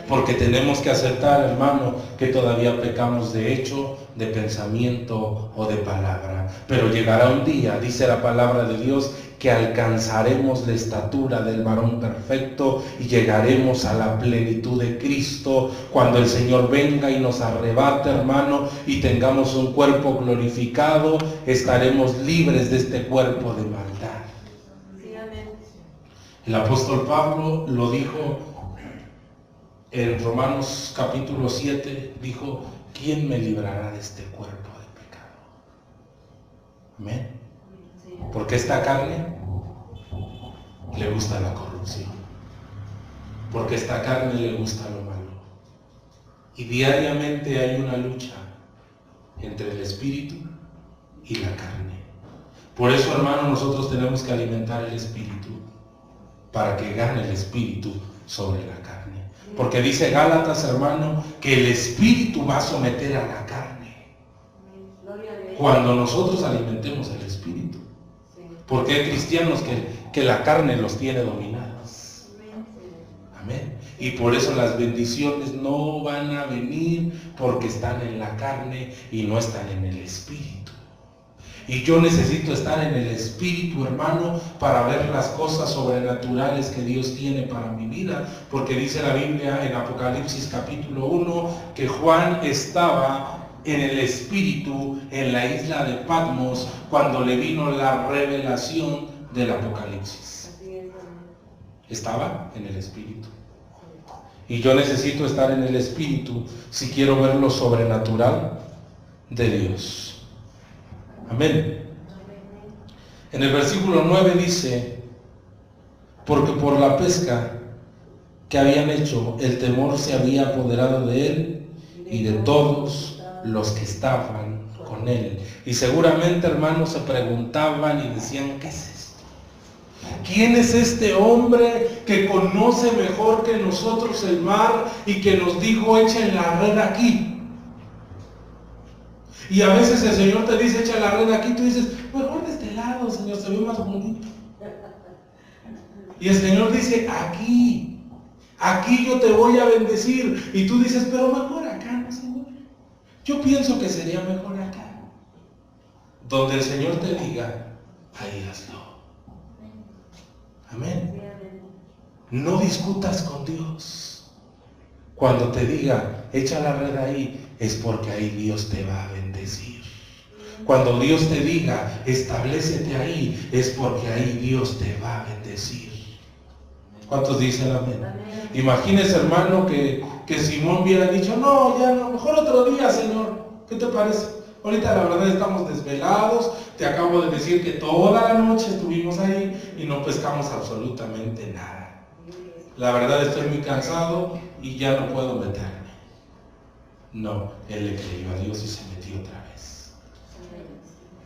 Porque tenemos que aceptar, hermano, que todavía pecamos de hecho, de pensamiento o de palabra. Pero llegará un día, dice la palabra de Dios, que alcanzaremos la estatura del varón perfecto y llegaremos a la plenitud de Cristo cuando el Señor venga y nos arrebate, hermano, y tengamos un cuerpo glorificado, estaremos libres de este cuerpo de maldad. El apóstol Pablo lo dijo en Romanos capítulo 7, dijo, ¿quién me librará de este cuerpo de pecado? Amén. Porque esta carne le gusta la corrupción. Porque esta carne le gusta lo malo. Y diariamente hay una lucha entre el espíritu y la carne. Por eso, hermano, nosotros tenemos que alimentar el espíritu para que gane el espíritu sobre la carne. Porque dice Gálatas, hermano, que el espíritu va a someter a la carne cuando nosotros alimentemos el espíritu. Porque hay cristianos que la carne los tiene dominados. Amén. Y por eso las bendiciones no van a venir porque están en la carne y no están en el espíritu. Y yo necesito estar en el espíritu, hermano, para ver las cosas sobrenaturales que Dios tiene para mi vida. Porque dice la Biblia en Apocalipsis capítulo 1 que Juan estaba en el espíritu en la isla de Patmos cuando le vino la revelación del Apocalipsis. Estaba en el espíritu. Y yo necesito estar en el espíritu si quiero ver lo sobrenatural de Dios. Amén. En el versículo 9 dice, porque por la pesca ¿Qué habían hecho? El temor se había apoderado de él y de todos los que estaban con él. Y seguramente, hermanos, se preguntaban y decían, ¿qué es esto? ¿Quién es este hombre que conoce mejor que nosotros el mar y que nos dijo, echen la red aquí? Y a veces el Señor te dice, echa la red aquí, tú dices, mejor de este lado, Señor, se ve más bonito. Y el Señor dice, aquí yo te voy a bendecir. Y tú dices, pero mejor acá, ¿no, Señor? Yo pienso que sería mejor acá. Donde el Señor te diga, ahí hazlo. Amén. No discutas con Dios. Cuando te diga, echa la red ahí, es porque ahí Dios te va a bendecir. Cuando Dios te diga, establécete ahí, es porque ahí Dios te va a bendecir. ¿Cuántos dicen amén? Imagínese, hermano, que Simón hubiera dicho, no, ya no, mejor otro día, Señor. ¿Qué te parece? Ahorita la verdad estamos desvelados, te acabo de decir que toda la noche estuvimos ahí y no pescamos absolutamente nada. La verdad estoy muy cansado y ya no puedo meterme. No, él le creyó a Dios y se metió otra vez.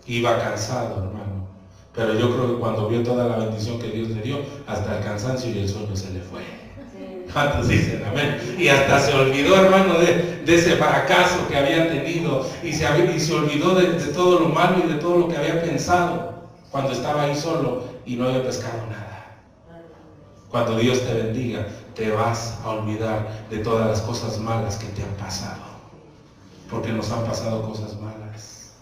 Iba cansado, hermano. Pero yo creo que cuando vio toda la bendición que Dios le dio, hasta el cansancio y el sueño se le fue. ¿Cuántos dicen amén? Y hasta se olvidó, hermano, de ese fracaso que había tenido y se olvidó de todo lo malo y de todo lo que había pensado cuando estaba ahí solo y no había pescado nada. Cuando Dios te bendiga, te vas a olvidar de todas las cosas malas que te han pasado. Porque nos han pasado cosas malas.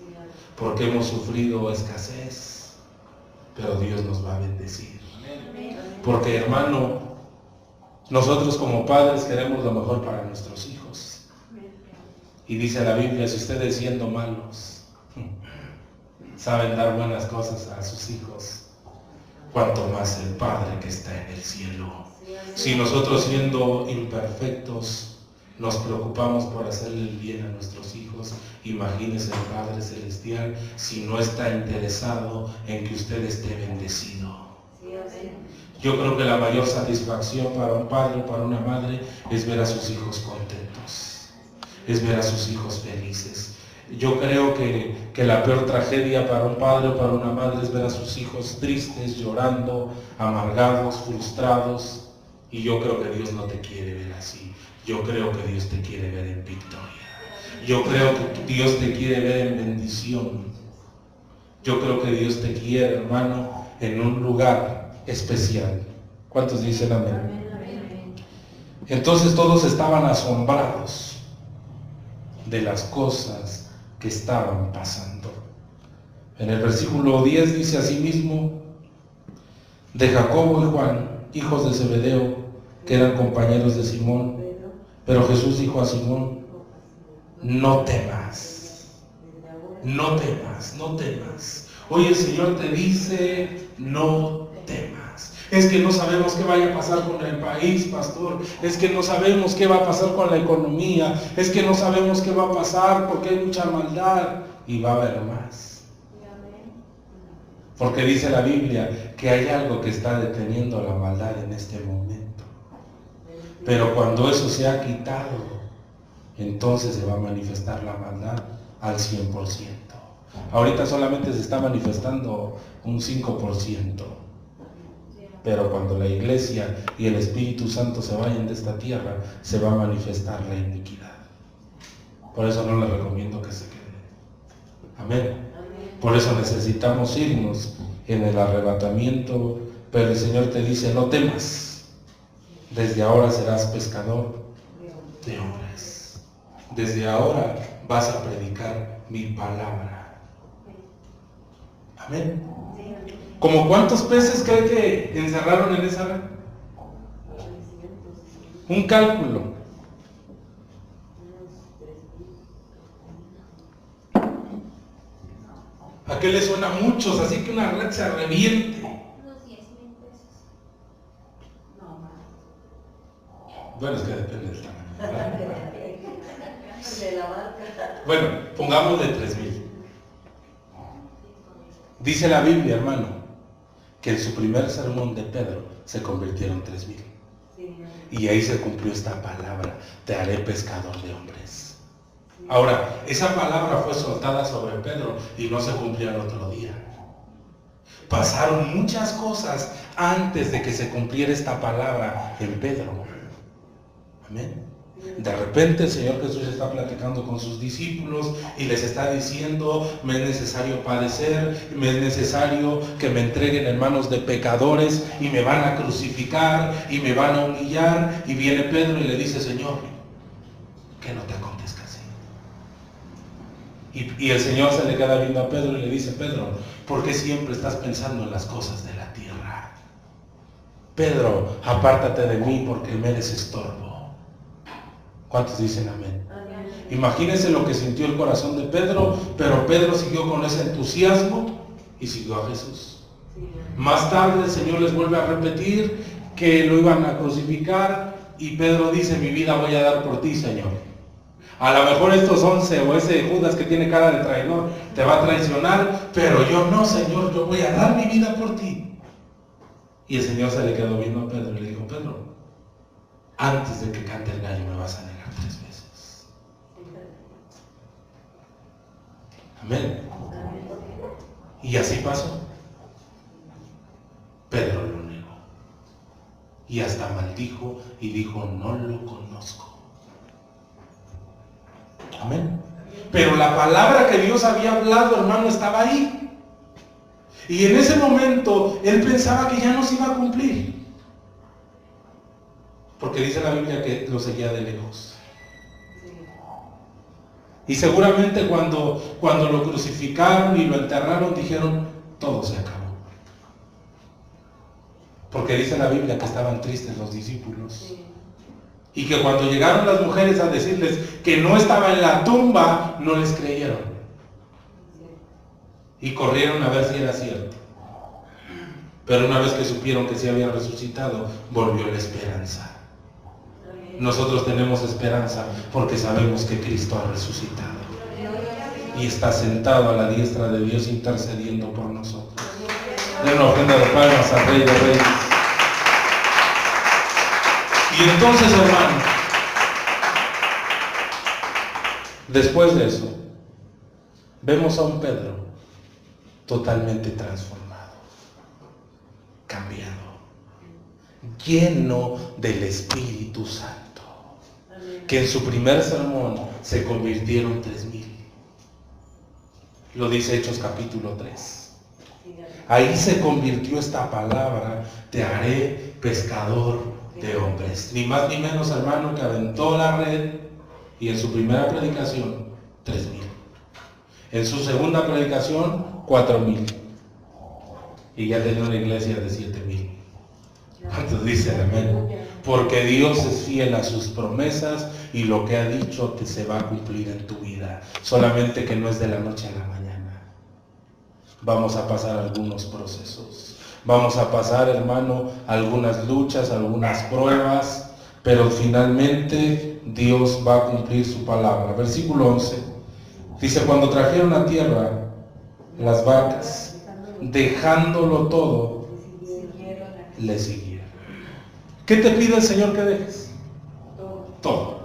Porque hemos sufrido escasez. Pero Dios nos va a bendecir. Porque, hermano, nosotros como padres queremos lo mejor para nuestros hijos. Y dice la Biblia, si ustedes siendo malos saben dar buenas cosas a sus hijos, cuanto más el Padre que está en el cielo. Si nosotros siendo imperfectos nos preocupamos por hacerle el bien a nuestros hijos, imagínese el Padre Celestial si no está interesado en que usted esté bendecido. Yo creo que la mayor satisfacción para un padre o para una madre es ver a sus hijos contentos, es ver a sus hijos felices. Yo creo que la peor tragedia para un padre o para una madre es ver a sus hijos tristes, llorando, amargados, frustrados. Y yo creo que Dios no te quiere ver así. Yo creo que Dios te quiere ver en victoria. Yo creo que Dios te quiere ver en bendición. Yo creo que Dios te quiere, hermano, en un lugar especial. ¿Cuántos dicen amén? Entonces todos estaban asombrados de las cosas que estaban pasando. En el versículo 10 dice asimismo, de Jacobo y Juan, hijos de Zebedeo, que eran compañeros de Simón. Pero Jesús dijo a Simón, no temas, no temas, no temas. Hoy el Señor te dice, no temas. Es que no sabemos qué vaya a pasar con el país, pastor. Es que no sabemos qué va a pasar con la economía. Es que no sabemos qué va a pasar porque hay mucha maldad. Y va a haber más. Porque dice la Biblia que hay algo que está deteniendo la maldad en este momento. Pero cuando eso se ha quitado, entonces se va a manifestar la maldad al 100%. Ahorita solamente se está manifestando un 5%. Pero cuando la iglesia y el Espíritu Santo se vayan de esta tierra, se va a manifestar la iniquidad. Por eso no les recomiendo que se queden. Amén. Por eso necesitamos irnos en el arrebatamiento, pero el Señor te dice, no temas. Desde ahora serás pescador de hombres. Desde ahora vas a predicar mi palabra. Amén. ¿Como cuántos peces cree que encerraron en esa red? Un cálculo. ¿A qué le suena a muchos? Así que una red se reviente. Unos 10,000 pesos. No más. Bueno, es que depende del tamaño, ¿verdad? De la barca. Bueno, pongámosle 3,000. Dice la Biblia, hermano, que en su primer sermón de Pedro se convirtieron 3,000. Y ahí se cumplió esta palabra: te haré pescador de hombres. Ahora, esa palabra fue soltada sobre Pedro y no se cumplió al otro día. Pasaron muchas cosas antes de que se cumpliera esta palabra en Pedro. Amén. De repente el Señor Jesús está platicando con sus discípulos y les está diciendo: me es necesario padecer, me es necesario que me entreguen en manos de pecadores y me van a crucificar y me van a humillar. Y viene Pedro y le dice: Señor, que no te acontezca así. Y el Señor se le queda viendo a Pedro y le dice: Pedro, ¿por qué siempre estás pensando en las cosas de la tierra? Pedro, apártate de mí porque me eres estorbo. ¿Cuántos dicen amén? Amén. Imagínense lo que sintió el corazón de Pedro, pero Pedro siguió con ese entusiasmo y siguió a Jesús. Más tarde el Señor les vuelve a repetir que lo iban a crucificar y Pedro dice: mi vida voy a dar por ti, Señor. A lo mejor estos 11 o ese Judas que tiene cara de traidor te va a traicionar, pero yo no, Señor, yo voy a dar mi vida por ti. Y el Señor se le quedó viendo a Pedro y le dijo: Pedro, antes de que cante el gallo me vas a negar 3 veces. Amén. Y así pasó. Pedro lo negó. Y hasta maldijo y dijo: no lo conozco. Amén. Pero la palabra que Dios había hablado, hermano, estaba ahí. Y en ese momento él pensaba que ya no se iba a cumplir. Porque dice la Biblia que lo seguía de lejos. Y seguramente cuando lo crucificaron y lo enterraron, dijeron: todo se acabó. Porque dice la Biblia que estaban tristes los discípulos. Y que cuando llegaron las mujeres a decirles que no estaba en la tumba, no les creyeron. Y corrieron a ver si era cierto. Pero una vez que supieron que sí había resucitado, volvió la esperanza. Nosotros tenemos esperanza porque sabemos que Cristo ha resucitado y está sentado a la diestra de Dios intercediendo por nosotros. Den una ofrenda de palmas al Rey de Reyes. Y entonces, hermano, después de eso, vemos a un Pedro totalmente transformado, cambiado, lleno del Espíritu Santo, que en su primer sermón se convirtieron 3,000. Lo dice Hechos capítulo 3. Ahí se convirtió esta palabra: te haré pescador de hombres. Ni más ni menos, hermano, que aventó la red y en su primera predicación 3,000. En su segunda predicación 4,000. Y ya tenía una iglesia de 7,000. ¿Cuántos dicen amén? Porque Dios es fiel a sus promesas y lo que ha dicho que se va a cumplir en tu vida. Solamente que no es de la noche a la mañana. Vamos a pasar algunos procesos. Vamos a pasar, hermano, algunas luchas, algunas pruebas, pero finalmente Dios va a cumplir su palabra. Versículo 11. Dice: cuando trajeron a tierra las barcas, dejándolo todo, le siguieron. ¿Qué te pide el Señor que dejes? Todo.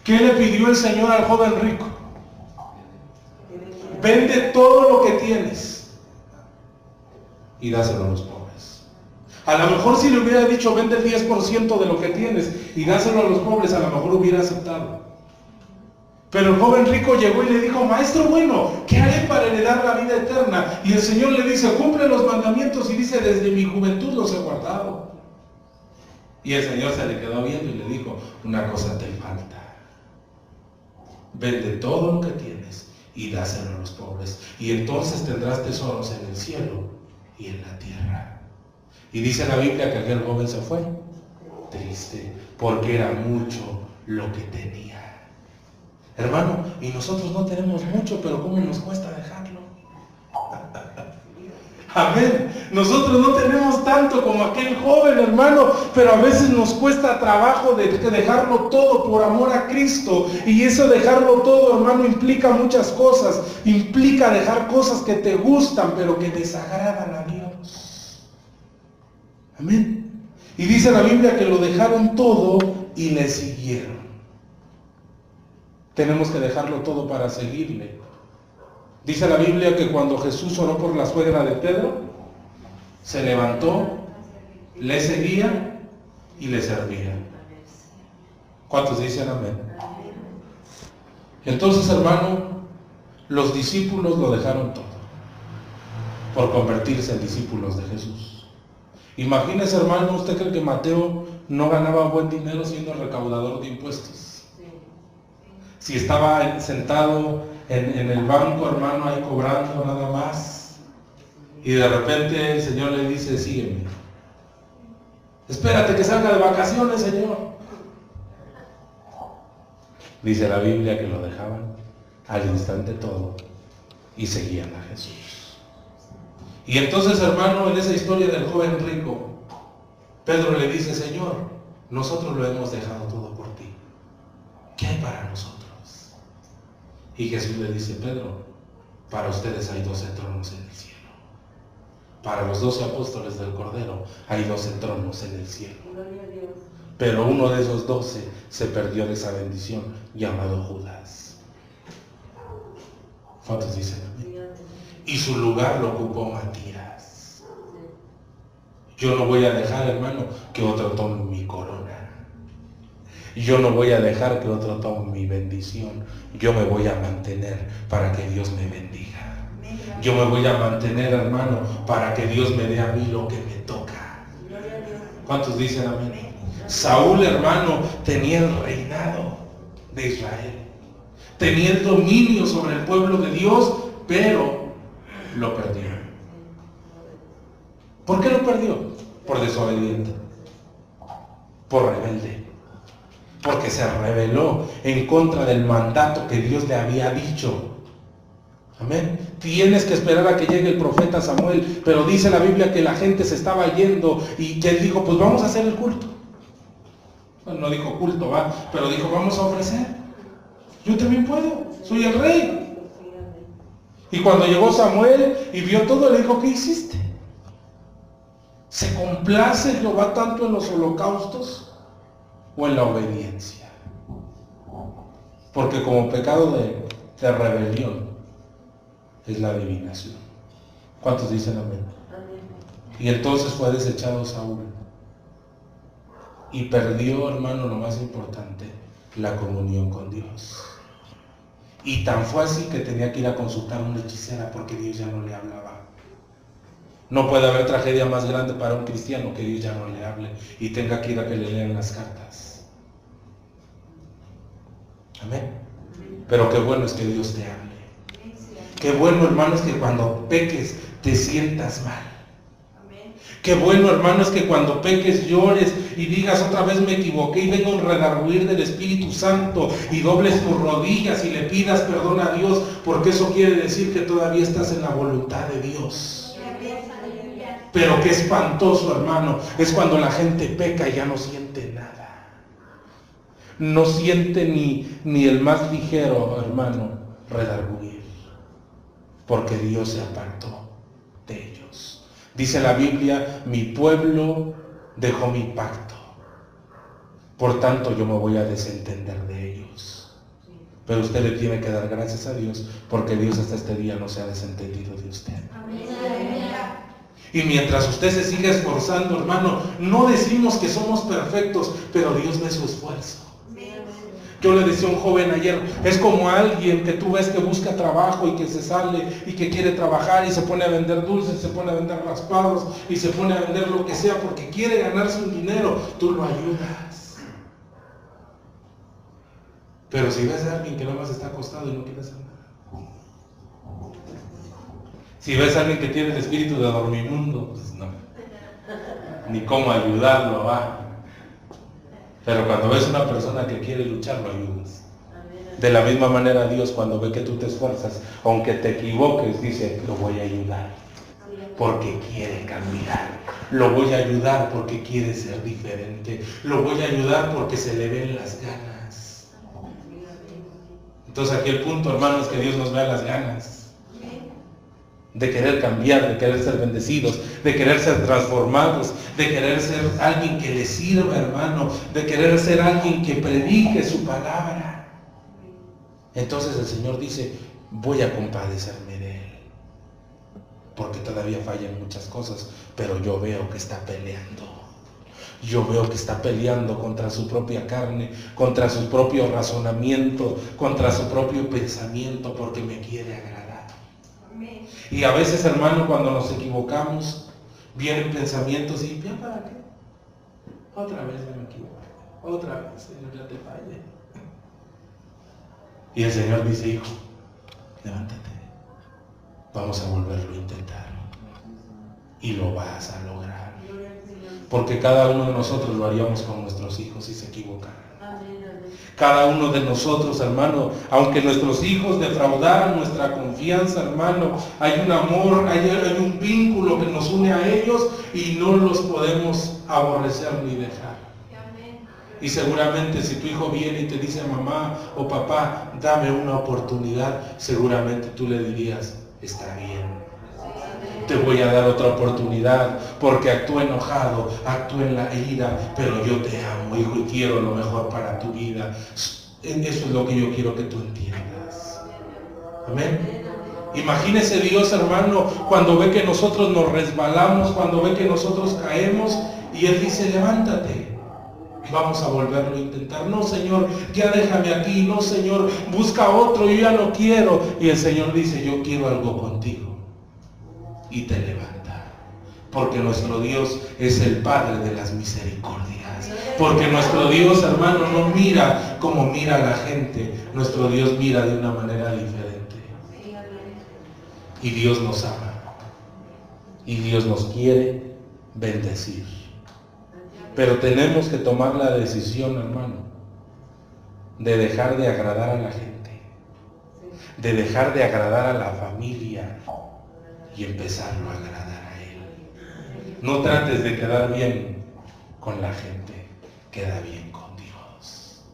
¿Qué le pidió el Señor al joven rico? Vende todo lo que tienes y dáselo a los pobres. A lo mejor si le hubiera dicho: vende el 10% de lo que tienes y dáselo a los pobres, a lo mejor hubiera aceptado. Pero el joven rico llegó y le dijo: maestro bueno, ¿qué haré para heredar la vida eterna? Y el Señor le dice: cumple los mandamientos. Y dice: desde mi juventud los he guardado. Y el Señor se le quedó viendo y le dijo: una cosa te falta. Vende todo lo que tienes y dáselo a los pobres, y entonces tendrás tesoros en el cielo y en la tierra. Y dice la Biblia que aquel joven se fue triste, porque era mucho lo que tenía. Hermano, y nosotros no tenemos mucho, pero ¿cómo nos cuesta dejarlo? Amén. Nosotros no tenemos tanto como aquel joven, hermano, pero a veces nos cuesta trabajo de dejarlo todo por amor a Cristo. Y eso dejarlo todo, hermano, implica muchas cosas. Implica dejar cosas que te gustan, pero que desagradan a Dios. Amén. Y dice la Biblia que lo dejaron todo y le siguieron. Tenemos que dejarlo todo para seguirle. Dice la Biblia que cuando Jesús oró por la suegra de Pedro, se levantó, le seguía y le servía. ¿Cuántos dicen amén? Entonces, hermano, los discípulos lo dejaron todo por convertirse en discípulos de Jesús. Imagínese, hermano, ¿usted cree que Mateo no ganaba buen dinero siendo recaudador de impuestos? Si estaba sentado en el banco, hermano, ahí cobrando nada más, y de repente el Señor le dice, sígueme. Espérate que salga de vacaciones, Señor. Dice la Biblia que lo dejaban al instante todo y seguían a Jesús. Y entonces, hermano, en esa historia del joven rico, Pedro le dice, Señor, nosotros lo hemos dejado todo por ti. ¿Qué hay para nosotros? Y Jesús le dice, Pedro, para ustedes hay 12 tronos en el cielo. Para los 12 apóstoles del Cordero hay 12 tronos en el cielo. Pero uno de esos 12 se perdió de esa bendición, llamado Judas. ¿Cuántos dicen amén? Y su lugar lo ocupó Matías. Yo no voy a dejar, hermano, que otro tome mi corona. Yo no voy a dejar que otro tome mi bendición. Yo me voy a mantener para que Dios me bendiga. Yo me voy a mantener, hermano, para que Dios me dé a mí lo que me toca. ¿Cuántos dicen amén? Saúl, hermano, tenía el reinado de Israel. Tenía el dominio sobre el pueblo de Dios, pero lo perdió. ¿Por qué lo perdió? Por desobediente, por rebelde, porque se rebeló en contra del mandato que Dios le había dicho. Amén. Tienes que esperar a que llegue el profeta Samuel, pero dice la Biblia que la gente se estaba yendo y que él dijo, pues vamos a hacer el culto. Bueno, no dijo culto, va, pero dijo, vamos a ofrecer. Yo también puedo, soy el rey. Y cuando llegó Samuel y vio todo, le dijo, ¿qué hiciste? ¿Se complace Jehová tanto en los holocaustos o en la obediencia? Porque como pecado de rebelión es la adivinación. ¿Cuántos dicen amén? Y entonces fue desechado Saúl y perdió, hermano, lo más importante, la comunión con Dios. Y tan fue así que tenía que ir a consultar a una hechicera porque Dios ya no le hablaba. No puede haber tragedia más grande para un cristiano que Dios ya no le hable y tenga que ir a que le lean las cartas. Amén. Pero qué bueno es que Dios te hable. Qué bueno, hermano, es que cuando peques te sientas mal. Qué bueno, hermano, es que cuando peques llores y digas otra vez me equivoqué y venga un redarguir del Espíritu Santo y dobles tus rodillas y le pidas perdón a Dios, porque eso quiere decir que todavía estás en la voluntad de Dios. Pero qué espantoso, hermano, es cuando la gente peca y ya no siente nada. No siente ni el más ligero, hermano, redarguir, porque Dios se apartó de ellos. Dice la Biblia, mi pueblo dejó mi pacto. Por tanto, yo me voy a desentender de ellos. Pero usted le tiene que dar gracias a Dios, porque Dios hasta este día no se ha desentendido de usted. Amén. Y mientras usted se siga esforzando, hermano, no decimos que somos perfectos, pero Dios ve su esfuerzo. Yo le decía a un joven ayer, es como alguien que tú ves que busca trabajo y que se sale y que quiere trabajar y se pone a vender dulces, se pone a vender raspados y se pone a vender lo que sea porque quiere ganarse un dinero, tú lo ayudas. Pero si ves a alguien que nada más está acostado y no quiere hacer nada, si ves a alguien que tiene el espíritu de dormimundo, pues no, ni cómo ayudarlo, va. Pero cuando ves una persona que quiere luchar, lo ayudas. De la misma manera Dios, cuando ve que tú te esfuerzas, aunque te equivoques, dice, lo voy a ayudar, porque quiere cambiar. Lo voy a ayudar porque quiere ser diferente. Lo voy a ayudar porque se le ven las ganas. Entonces aquí el punto, hermano, es que Dios nos vea las ganas. de querer cambiar, de querer ser bendecidos, de querer ser transformados, de querer ser alguien que le sirva, hermano, de querer ser alguien que predique su palabra. Entonces el Señor dice, voy a compadecerme de él, porque todavía fallan muchas cosas, pero yo veo que está peleando. Yo veo que está peleando contra su propia carne, contra su propio razonamiento, contra su propio pensamiento, porque me quiere agradar. Y a veces, hermano, cuando nos equivocamos, vienen pensamientos y ¿ya para qué? Otra vez me equivoqué, otra vez, Señor, ya te fallé. Y el Señor dice, hijo, levántate, vamos a volverlo a intentar. Y lo vas a lograr. Porque cada uno de nosotros lo haríamos con nuestros hijos si se equivocaran. Cada uno de nosotros, hermano, aunque nuestros hijos defraudaran nuestra confianza, hermano, hay un amor, hay un vínculo que nos une a ellos y no los podemos aborrecer ni dejar. Y seguramente si tu hijo viene y te dice, mamá o papá, dame una oportunidad, seguramente tú le dirías, está bien. Te voy a dar otra oportunidad porque actúe enojado, actúe en la ira, pero yo te amo, hijo, y quiero lo mejor para tu vida. Eso es lo que yo quiero que tú entiendas. Amén. Imagínese Dios, hermano, cuando ve que nosotros nos resbalamos, cuando ve que nosotros caemos, y Él dice, levántate. Vamos a volverlo a intentar. No, Señor, ya déjame aquí. No, Señor, busca otro, yo ya no quiero. Y el Señor dice, yo quiero algo contigo. Y te levanta, porque nuestro Dios es el Padre de las misericordias, porque nuestro Dios, hermano, no mira como mira la gente, nuestro Dios mira de una manera diferente, y Dios nos ama, y Dios nos quiere bendecir, pero tenemos que tomar la decisión, hermano, de dejar de agradar a la gente, de dejar de agradar a la familia, y empezarlo a agradar a Él. No trates de quedar bien con la gente, queda bien con Dios,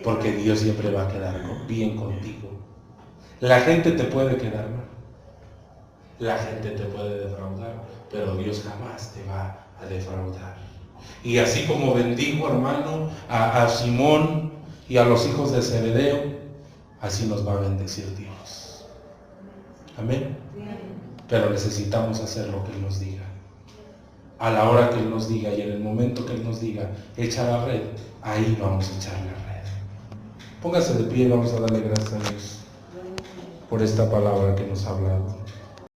porque Dios siempre va a quedar bien contigo. La gente te puede quedar mal, la gente te puede defraudar, pero Dios jamás te va a defraudar. Y así como bendigo, hermano, a Simón y a los hijos de Zebedeo, así nos va a bendecir Dios. Amén. Pero necesitamos hacer lo que Él nos diga. A la hora que Él nos diga y en el momento que Él nos diga, echa la red, ahí vamos a echar la red. Póngase de pie y vamos a darle gracias a Dios por esta palabra que nos ha hablado.